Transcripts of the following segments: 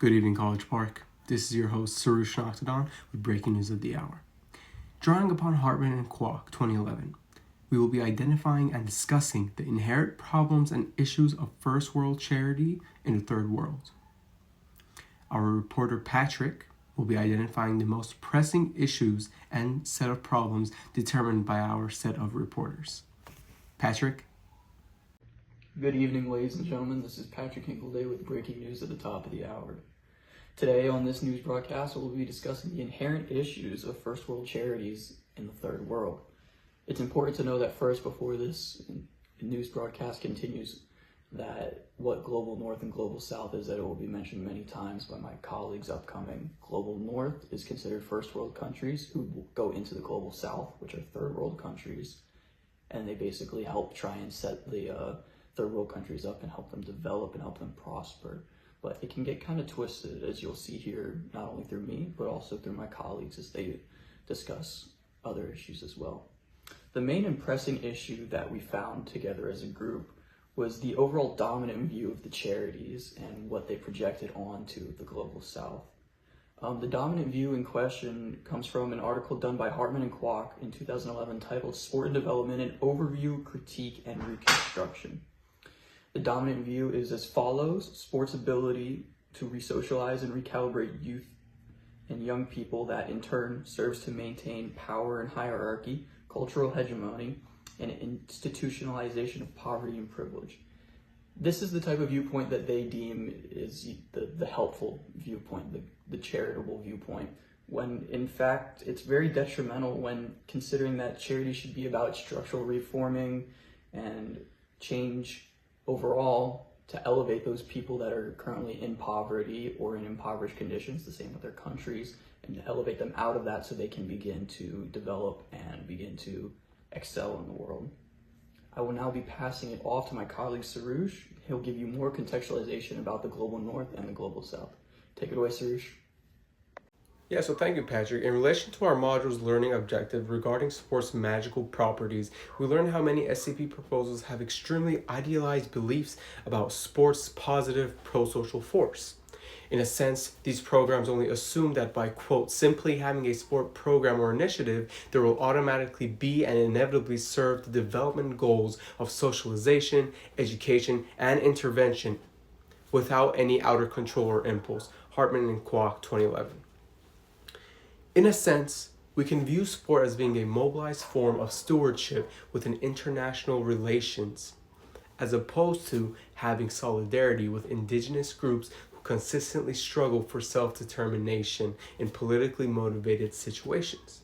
Good evening, College Park. This is your host, Soroush with breaking news of the hour. Drawing upon Hartman and Kwok 2011, we will be identifying and discussing the inherent problems and issues of first world charity in the third world. Our reporter Patrick will be identifying the most pressing issues and set of problems determined by our set of reporters. Patrick? Good evening, ladies and gentlemen. This is Patrick Hinkleday with breaking news at the top of the hour. Today on this news broadcast, we'll be discussing the inherent issues of first world charities in the third world. It's important to know that first, before this news broadcast continues, that what Global North and Global South is, that it will be mentioned many times by my colleagues upcoming. Global North is considered first world countries who will go into the Global South, which are third world countries, and they basically help try and set the third world countries up and help them develop and help them prosper. But it can get kind of twisted, as you'll see here, not only through me, but also through my colleagues as they discuss other issues as well. The main and pressing issue that we found together as a group was the overall dominant view of the charities and what they projected onto the Global South. The dominant view in question comes from an article done by Hartman and Kwok in 2011 titled Sport and Development, an Overview, Critique, and Reconstruction. The dominant view is as follows: sports ability to resocialize and recalibrate youth and young people that in turn serves to maintain power and hierarchy, cultural hegemony, and institutionalization of poverty and privilege. This is the type of viewpoint that they deem is the helpful viewpoint, the charitable viewpoint, when in fact it's very detrimental when considering that charity should be about structural reforming and change overall to elevate those people that are currently in poverty or in impoverished conditions, the same with their countries, and to elevate them out of that so they can begin to develop and begin to excel in the world. I will now be passing it off to my colleague Soroush. He'll give you more contextualization about the Global North and the Global South. Take it away, Soroush. Yeah, so thank you, Patrick. In relation to our module's learning objective regarding sports' magical properties, we learned how many SCP proposals have extremely idealized beliefs about sports' positive pro-social force. In a sense, these programs only assume that by, quote, simply having a sport program or initiative, there will automatically be and inevitably serve the development goals of socialization, education, and intervention without any outer control or impulse. Hartman and Kwok, 2011. In a sense, we can view sport as being a mobilized form of stewardship within international relations, as opposed to having solidarity with indigenous groups who consistently struggle for self-determination in politically motivated situations.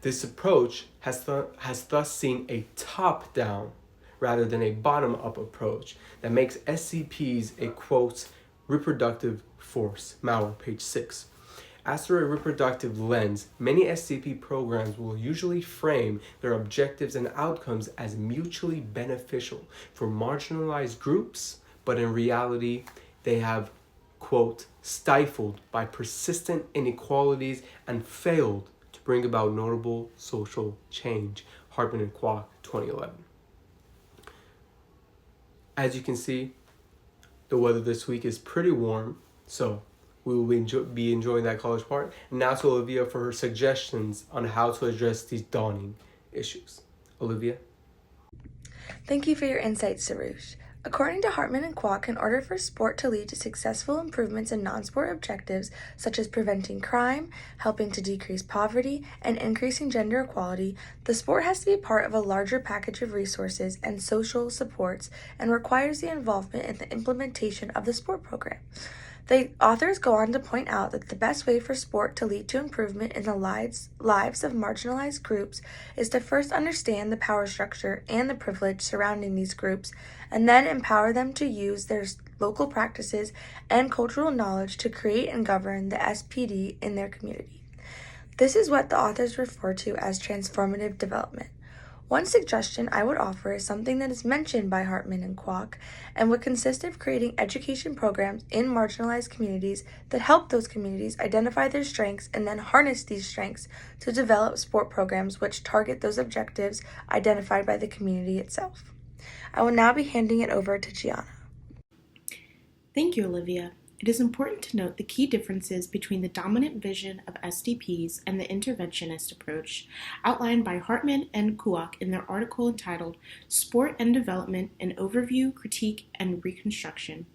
This approach has thus seen a top-down rather than a bottom-up approach that makes SCPs a, quote, reproductive force. Maurer, page 6. As through a reproductive lens, many SCP programs will usually frame their objectives and outcomes as mutually beneficial for marginalized groups, but in reality, they have, quote, stifled by persistent inequalities and failed to bring about notable social change. Hartman and Kwok, 2011. As you can see, the weather this week is pretty warm, so we will be enjoying that College Park. And now to Olivia for her suggestions on how to address these dawning issues. Olivia? Thank you for your insights, Soroush. According to Hartman and Kwok, in order for sport to lead to successful improvements in non-sport objectives such as preventing crime, helping to decrease poverty, and increasing gender equality, the sport has to be part of a larger package of resources and social supports and requires the involvement in the implementation of the sport program. The authors go on to point out that the best way for sport to lead to improvement in the lives of marginalized groups is to first understand the power structure and the privilege surrounding these groups, and then empower them to use their local practices and cultural knowledge to create and govern the SPD in their community. This is what the authors refer to as transformative development. One suggestion I would offer is something that is mentioned by Hartman and Kwok and would consist of creating education programs in marginalized communities that help those communities identify their strengths and then harness these strengths to develop sport programs which target those objectives identified by the community itself. I will now be handing it over to Gianna. Thank you, Olivia. it is important to note the key differences between the dominant vision of SDPs and the interventionist approach outlined by Hartman and Kuok in their article entitled Sport and Development, an Overview, Critique, and Reconstruction.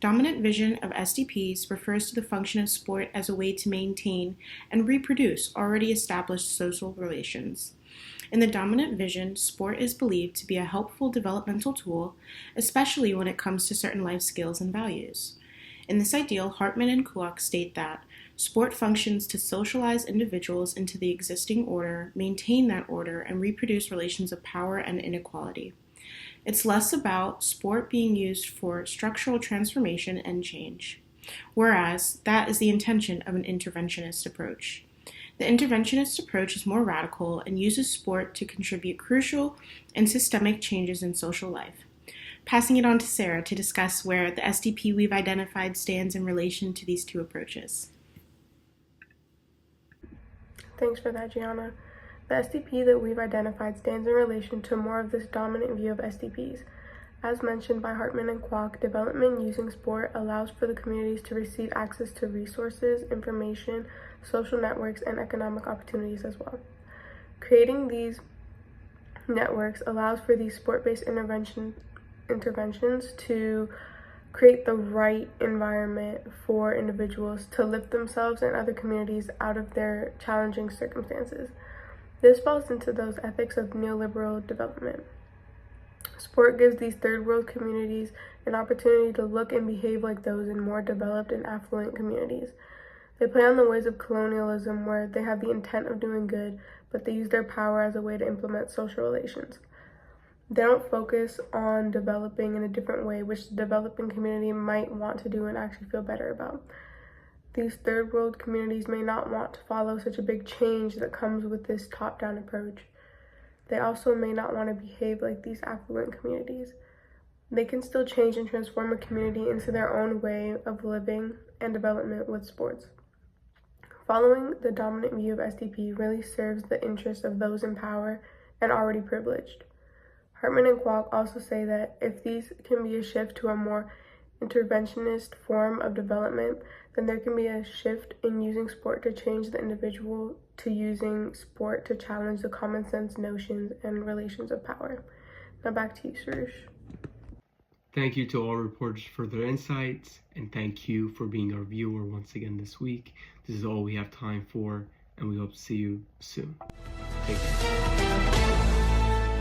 Dominant vision of SDPs refers to the function of sport as a way to maintain and reproduce already established social relations. In the dominant vision, sport is believed to be a helpful developmental tool, especially when it comes to certain life skills and values. In this ideal, Hartman and Kuok state that sport functions to socialize individuals into the existing order, maintain that order, and reproduce relations of power and inequality. It's less about sport being used for structural transformation and change, whereas that is the intention of an interventionist approach. The interventionist approach is more radical and uses sport to contribute crucial and systemic changes in social life. Passing it on to Sarah to discuss where the SDP we've identified stands in relation to these two approaches. Thanks for that, Gianna. The SDP that we've identified stands in relation to more of this dominant view of SDPs. As mentioned by Hartman and Kwok, development using sport allows for the communities to receive access to resources, information, social networks, and economic opportunities as well. Creating these networks allows for these sport-based interventions to create the right environment for individuals to lift themselves and other communities out of their challenging circumstances. This falls into those ethics of neoliberal development. Sport gives these third world communities an opportunity to look and behave like those in more developed and affluent communities. They play on the ways of colonialism where they have the intent of doing good, but they use their power as a way to implement social relations. They don't focus on developing in a different way, which the developing community might want to do and actually feel better about. These third world communities may not want to follow such a big change that comes with this top-down approach. They also may not want to behave like these affluent communities. They can still change and transform a community into their own way of living and development with sports. Following the dominant view of SDP really serves the interests of those in power and already privileged. Hartman and Kwok also say that if these can be a shift to a more interventionist form of development, then there can be a shift in using sport to change the individual to using sport to challenge the common sense notions and relations of power. Now back to you, Soroush. Thank you to all reporters for their insights, and thank you for being our viewer once again this week. This is all we have time for, and we hope to see you soon. Thank you.